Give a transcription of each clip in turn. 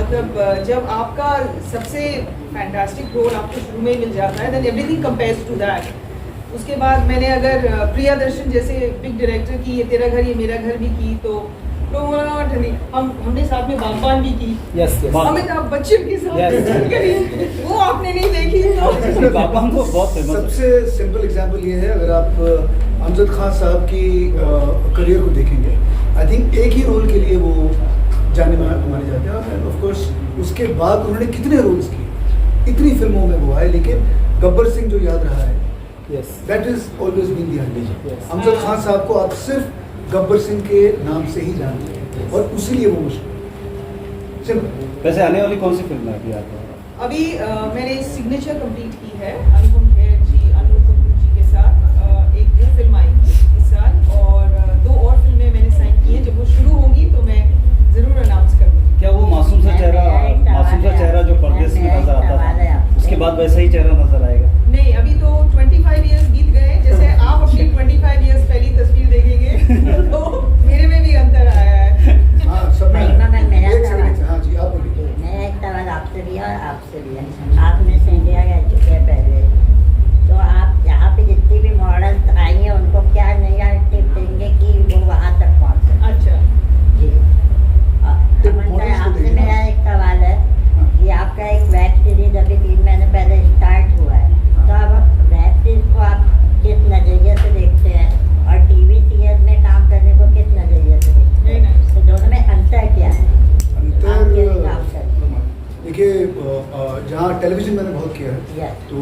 मतलब जब आपका सबसे फैंटास्टिक रोल आपको शुरू में ही मिल जाता है, then everything compares to that. उसके बाद मैंने अगर प्रिया दर्शन जैसे बिग डायरेक्टर की ये तेरा घर ये मेरा घर भी की, तो हमने साथ में बागबान भी की। अमिताभ बच्चन के साथ करी, वो आपने नहीं देखी तो बागबान तो बहुत फेमस है। सबसे सिंपल एग्जांपल ये है, अगर आप अमजद खान साहब की करियर को देखेंगे, आई थिंक एक ही रोल के लिए वो जाने माने जाते हैं। ऑफ कोर्स उसके बाद उन्होंने कितने रोल्स किए, इतनी फिल्मों में वो आए, लेकिन गब्बर सिंह जो याद रहा है, that is always been the highlight. Amjad Khan sahab को आप सिर्फ गब्बर सिंह के नाम से ही जानते हैं और उसीलिए वो मशहूर। सिंपल। वैसे आने वाली कौन सी फिल्म है अभी आपको? अभी मैंने सिग्नेचर कंप्लीट की है अनुपम खेर जी, अनु कपूर जी के साथ। एक वो फिल्म आएगी इस साल, और 2 और फिल्में मैंने साइन की हैं। जब वो शुरू होंगी तो मैं जरूर अनाउंस करूँगी। क्या वो मासूम सा चेहरा जो परदेश में नजर आता था, उसके बाद वैसा ही चेहरा नजर आएगा? नहीं, अभी तो 25 इयर्स बीत गए। जैसे आप अपनी 25 इयर्स पहली तस्वीर देखेंगे तो मेरे में भी अंतर आया है। हाँ, सब में। एक सेकंड, हाँ जी, आप बोलिए। मेरा एक सवाल आपसे भी और आपसे भी है। आप मिस इंडिया रह चुके हैं पहले, तो आप यहाँ पे जितनी भी मॉडल्स आई हैं उनको क्या नया टिप देंगे कि वो वहाँ तक पहुँच सकें? अच्छा जी, आपसे मेरा एक सवाल है कि आपका एक वेब सीरीज अभी 3 महीने पहले स्टार्ट हुआ है, तो अब वेब सीरीज को आप किस नज़रिए से देखते हैं और टीवी सीरियल में काम करने को किस नज़रिए से देखते हैं? तो दोनों में अंतर क्या है? देखिए, जहाँ टेलीविजन मैंने बहुत किया है, तो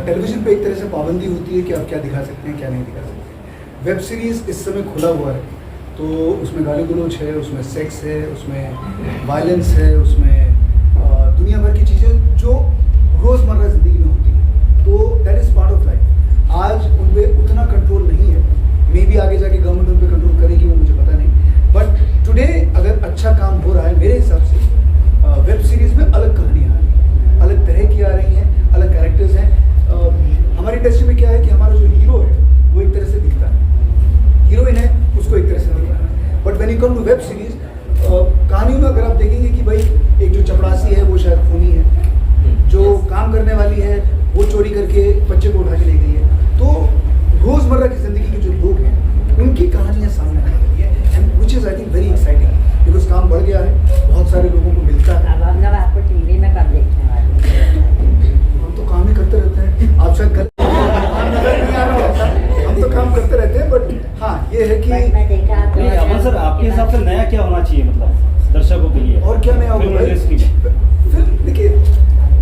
टेलीविजन पे एक तरह से पाबंदी होती है कि आप क्या दिखा सकते हैं क्या नहीं दिखा सकते। वेब सीरीज़ इस समय खुला हुआ है, तो उसमें गाली गलौज है, उसमें सेक्स है, उसमें वायलेंस है, उसमें दुनिया भर की चीज़ें जो रोज़मर्रा ज़िंदगी में होती हैं, तो that is part of life. आज उन पर उतना कंट्रोल नहीं है, मे बी आगे जाके गवर्नमेंट उन पर कंट्रोल करेगी, वो मुझे पता नहीं। बट टुडे अगर अच्छा काम हो रहा है मेरे हिसाब से, वेब सीरीज़ में अलग कहानियाँ आ रही हैं, अलग तरह की आ रही हैं, अलग कैरेक्टर्स हैं। हमारी इंडस्ट्री में क्या है कि हमारा जो हीरो है वो एक तरह से दिखता है, हीरोइन है उसको एक तरह से दिखता है। But when you come to web series, कहानियों में अगर आप देखेंगे कि भाई एक जो चपरासी है वो शायद खूनी है, जो काम करने वाली है वो चोरी करके बच्चे को उठा के ले गई है, तो रोज़मर्रा की ज़िंदगी के जो लोग हैं उनकी कहानियाँ सामने आने लगी है, and which is I think very exciting, because काम बढ़ गया है, बहुत सारे लोगों को मिलता है। अब हम लोग आपको टीवी में कब देखने वाले हैं? हम तो काम ही करते रहते हैं, आप शायद नजर नहीं आ रहा होता, हम तो काम करते रहते हैं। बट हाँ, ये है कि मैं देखा नहीं, अमन सर, आपके हिसाब से नया क्या होना चाहिए, मतलब दर्शकों के लिए? और क्या नया होगा भाई? फिल्म देखिए,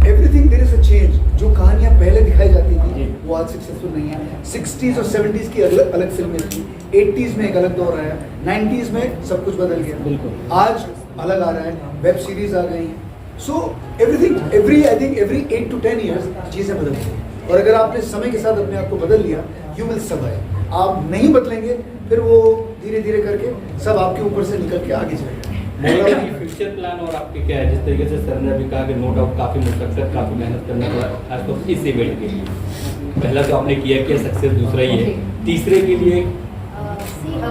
everything there is a change. जो कहानियाँ पहले दिखाई जाती थी वो आज सक्सेसफुल नहीं है। 60s और 70s की अलग फिल्में थी, 80s में एक अलग दौर आया, 90s में सब कुछ बदल गया, बिल्कुल आज अलग आ रहा है, वेब सीरीज आ गई हैं। So everything every 8 to 10 years चीज़ें बदलती हैं, और अगर आपने समय के साथ अपने आप को बदल लिया, यू विल सर्वाइव। आप नहीं बदलेंगे फिर वो धीरे धीरे करके सब आपके ऊपर से निकल के आगे जाएगा। फ्यूचर प्लान और आपके क्या है? जिस तरीके से सर ने अभी कहा कि नो डाउट काफ़ी मुशक्कत, काफ़ी मेहनत करना पड़ा खासतौर से इस इवेंट के लिए। पहला तो आपने किया कि सक्सेस, दूसरा ही है, तीसरे के लिए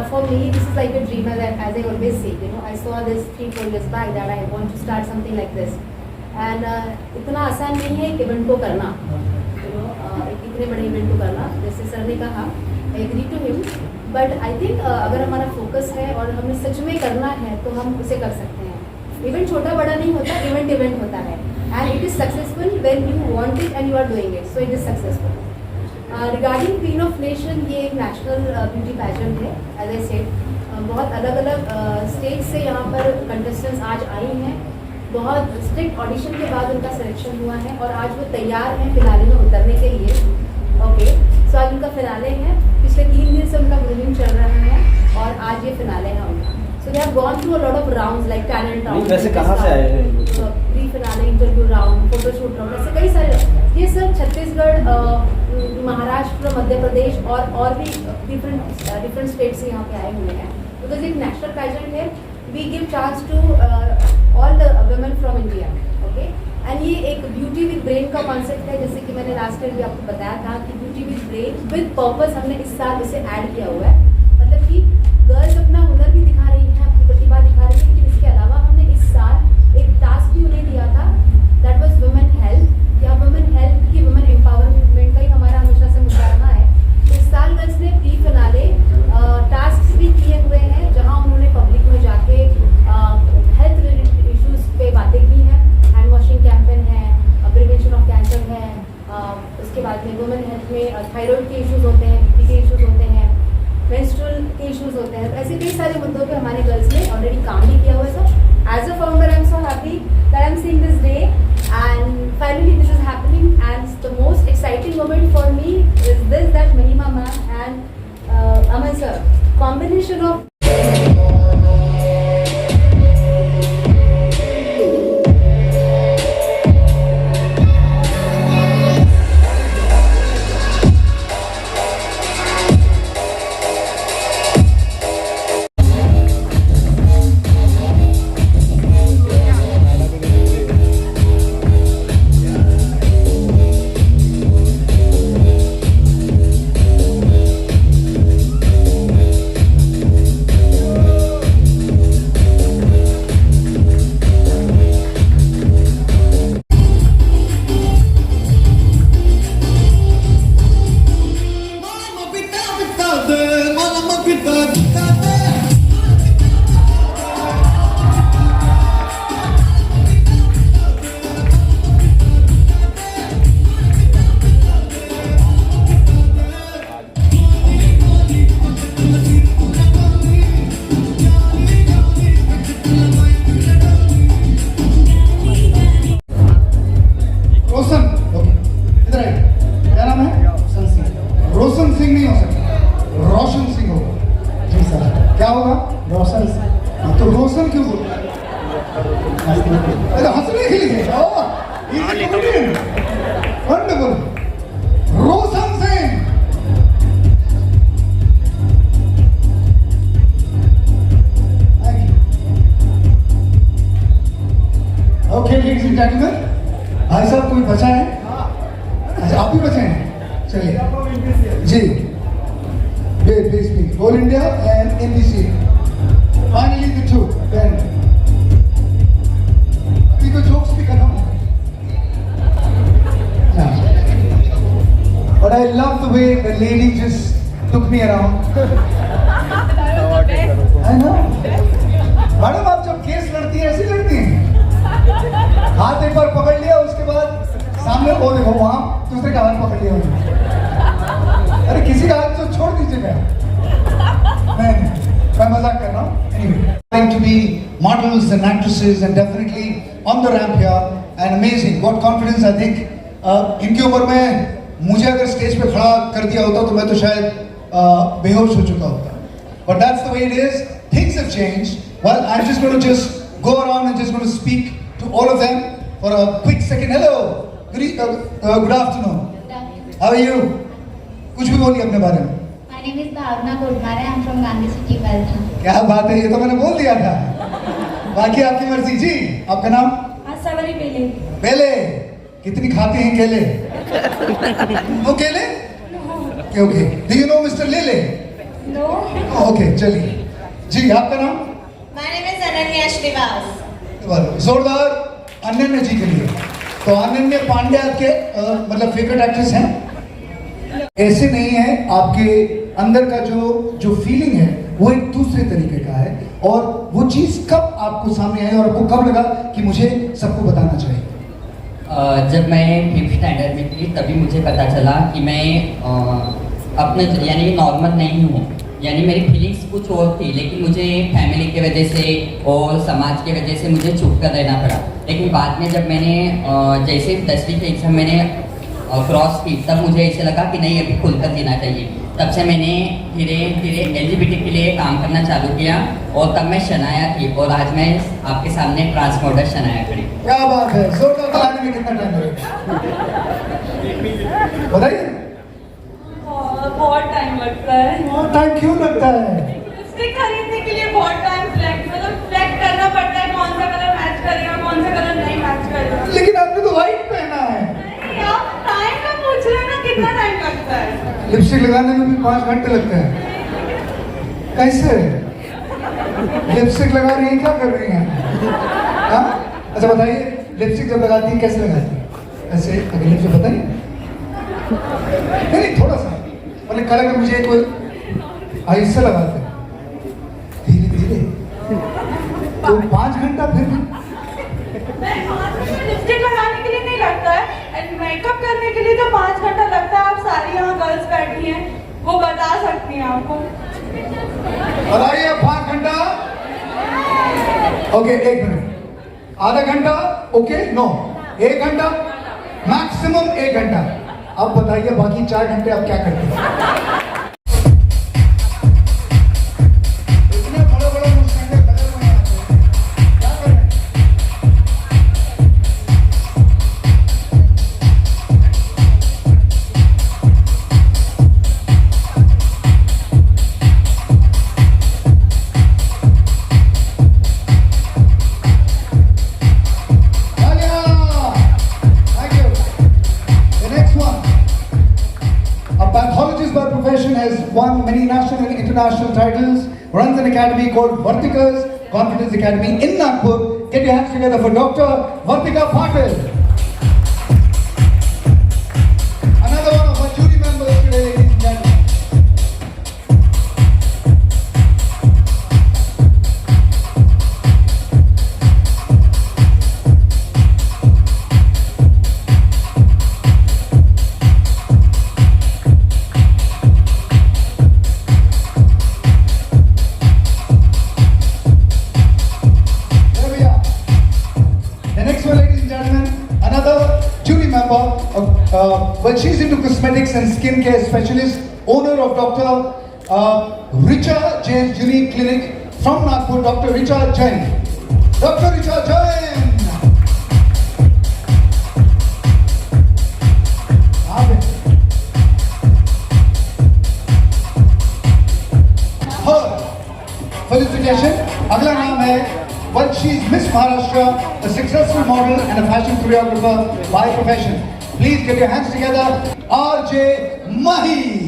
for me this is like a dream, as I always say, you know, I saw this 3-4 years back that I want to start something like this, and इतना आसान नहीं है एक इवेंट को करना, you know, इतने बड़े इवेंट को करना। जैसे सर ने कहा, I agree to him, but I think अगर हमारा फोकस है और हमें सच में करना है तो हम उसे कर सकते हैं। इवेंट छोटा बड़ा नहीं होता, इवेंट होता है, and it is successful when you want it and you are doing it, so it is successful. Regarding queen of nation, ये एक नेशनल ब्यूटी पैजेंट है, एज आई सेड। बहुत अलग अलग स्टेट से यहाँ पर कंटेस्टेंट्स आज आई हैं, बहुत स्ट्रिक्ट ऑडिशन के बाद उनका सिलेक्शन हुआ है और आज वो तैयार हैं फिनाले में उतरने के लिए। ओके, सो आज उनका फिनाले है, पिछले 3 दिन से उनका ग्रूमिंग चल रहा है और आज ये फिनाले है उनका। So they have gone through a lot of rounds like talent round, वैसे कहाँ से आए हैं? Pre finale, interview round, photoshoot round, ऐसे कई सारे। ये सर छत्तीसगढ़, महाराष्ट्र, मध्य प्रदेश और भी डिफरेंट स्टेट से यहाँ पे आए हुए हैं, बिकॉज एक नेशनल पैजेंट है। We give chance to all the women from India, okay. And ये एक ब्यूटी विद ब्रेन का कॉन्सेप्ट है, जैसे कि मैंने लास्ट टाइम भी आपको बताया था कि beauty with brain with purpose हमने इस साल इसे ऐड किया हुआ है। मतलब कि गर्ल्स अपना हुनर भी दिखा रही हैं, अपनी प्रतिभा दिखा रही है, लेकिन इसके अलावा हमने इस साल एक टास्क भी And Aman sir, combination of Roshan, okay, इधर आइए। क्या नाम है? रोशन सिंह। रोशन सिंह नहीं हो सकता, रोशन सिंह होगा। जी सर। क्या होगा? रोशन सिंह। तो रोशन क्यों बोल? अरे हंसने के लिए। Wonderful. Roshan Singh. Okay ladies and gentleman, भाई साहब कोई बचा है? अच्छा आप भी बचे हैं, चलिए जी। Please please all India and NBC finally the two then अभी तो जोक्स भी खत्म हो गए। But I love the way the lady just took me around. I know madam, आप जब केस लड़ती है ऐसी लड़ती हैं, हाथ एक बार पकड़ लिया उसके बाद सामने वो देखो वहां दूसरे का हाथ पकड़ लिया उन्होंने। अरे किसी का हाथ तो छोड़ दीजिएगा। मैं मजाक कर रहा हूँ। Anyway, trying to be models and actresses and definitely on the ramp here and amazing. What confidence I think. इनकी उम्र में मुझे अगर स्टेज पे खड़ा कर दिया होता तो मैं तो शायद बेहोश हो चुका होता। But that's the way it is. Things have changed. Well, I'm just going to just go around and just going to speak to all of them for a quick second. Hello, good afternoon. How are you? कुछ भी बोलिए अपने बारे में। My name is Bhavna Kodmare. I'm from Gandhi City, Belgium. क्या बात है, ये तो मैंने बोल दिया था। बाकी आपकी मर्जी जी। आपका नाम? Asawari Pele. बेले। कितनी खाते हैं केले? वो केले? Okay. Do you know Mr. Lele? No. Okay चलिए जी। आपका नाम? My name is Ananya Shrivas. जोरदार अनन्या जी के लिए। तो अनन्या पांडे आपके मतलब फेवरेट एक्ट्रेस हैं? ऐसे नहीं है, आपके अंदर का जो फीलिंग है वो एक दूसरे तरीके का है। और वो चीज कब आपको सामने आई और आपको कब लगा कि मुझे सबको बताना चाहिए? जब मैं 5th स्टैंडर्ड में थी तभी मुझे पता चला कि मैं अपने यानी नॉर्मल नहीं हूँ, यानी मेरी फीलिंग्स कुछ और थी, लेकिन मुझे फैमिली के वजह से और समाज के वजह से मुझे छुप कर रहना पड़ा। लेकिन बाद में जब मैंने जैसे 10वीं के एग्जाम मैंने क्रॉस की तब मुझे ऐसे लगा कि नहीं अभी खुलकर जीना चाहिए। तब से मैंने धीरे धीरे LGBT के लिए काम करना चालू किया और तब मैं शनाया थी और आज मैं आपके सामने ट्रांसमॉडर शनाया खड़ी। क्या बात है, जोरदार ताली में कितना टाइम लगेगा बताइए। बहुत टाइम लगता है। बहुत टाइम क्यों लगता है? लिपस्टिक खरीदने के लिए बहुत टाइम सिलेक्ट करना पड़ता है, कौन सा कलर मैच करेगा कौन सा कलर नहीं मैच करेगा। लेकिन आपने तो व्हाइट पहना है। आप टाइम का पूछ रहे हैं ना, कितना टाइम लगता है? लिपस्टिक लगाने में भी 5 घंटे लगते हैं। कैसे लिपस्टिक लगा रही हैं, क्या कर रही हैं? हाँ अच्छा बताइए, लिपस्टिक जब लगाती हैं कैसे लगाती हैं? ऐसे अगर लिपस्टिक बताइए। नहीं थोड़ा सा मतलब कल अगर मुझे कोई ऐसे लगाते धीरे धीरे तो 5 घंटा फिर भी लिपस्टिक लगाने के लिए नहीं लगता है, एंड मेकअप करने के लिए तो 5 घंटा लगता है। आप सारी यहाँ गर्ल्स बैठी हैं, वो बता सकती हैं आपको। बताइए 5 घंटा। ओके 1 मिनट, आधा घंटा, ओके नो 1 घंटा, मैक्सिमम 1 घंटा। अब बताइए बाकी 4 घंटे आप क्या करते हैं? many national and international titles, runs an academy called Vartika's Confidence Academy in Nagpur. Get your hands together for Dr. Vartika Patil. Another one of our jury members today, ladies and gentlemen. Well, she's into cosmetics and skincare specialist, owner of Dr. Richa Jain's Unique Clinic from Nagpur, Dr. Richa Jain. Dr. Richa Jain! Felicitation. अगला नाम है, well, she's Miss Maharashtra, a successful model and a fashion choreographer by profession. Please get your hands together, RJ Mahi.